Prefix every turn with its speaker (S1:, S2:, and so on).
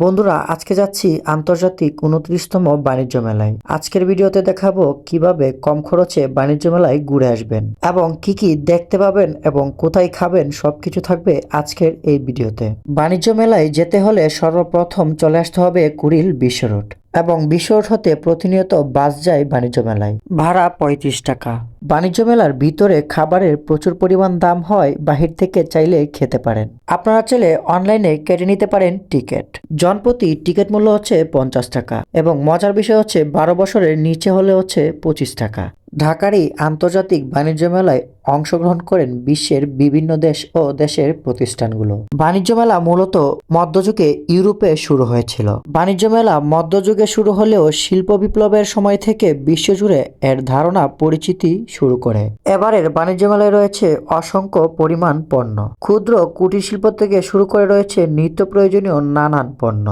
S1: বন্ধুরা, আজকে যাচ্ছি আন্তর্জাতিক ২৯তম বাণিজ্য মেলায়। আজকের ভিডিওতে দেখাবো কিভাবে কম খরচে বাণিজ্য মেলায় ঘুরে আসবেন এবং কি কি দেখতে পাবেন এবং কোথায় খাবেন, সবকিছু থাকবে আজকের এই ভিডিওতে। বাণিজ্য মেলায় যেতে হলে সর্বপ্রথম চলে আসতে হবে কুড়িল বিশ্ব রোড এবং বিশ্ব রোড হতে প্রতিনিয়ত বাস যায় বাণিজ্য মেলায়। ভাড়া ৩৫ টাকা। বাণিজ্য মেলার ভিতরে খাবারের প্রচুর পরিমাণ দাম হয়, বাহির থেকে চাইলে খেতে পারেন। আপনারা চাইলে অনলাইনে কেটে নিতে পারেন টিকিট। জনপ্রতি টিকিট মূল্য হচ্ছে ৫০ টাকা এবং মজার বিষয় হচ্ছে ১২ বছরের নিচে হলে হচ্ছে ২৫ টাকা। ঢাকার এই আন্তর্জাতিক বাণিজ্য মেলায় অংশগ্রহণ করেন বিশ্বের বিভিন্ন দেশ ও দেশের প্রতিষ্ঠানগুলো। বাণিজ্য মেলা মূলত মধ্যযুগে ইউরোপে শুরু হয়েছিল। বাণিজ্য মেলা মধ্যযুগে শুরু হলেও শিল্প বিপ্লবের সময় থেকে বিশ্বজুড়ে এর ধারণা পরিচিতি শুরু করে। এবারের বাণিজ্য মেলায় রয়েছে অসংখ্য পরিমাণ পণ্য, ক্ষুদ্র কুটির শিল্প থেকে শুরু করে রয়েছে নিত্য প্রয়োজনীয় নানান পণ্য।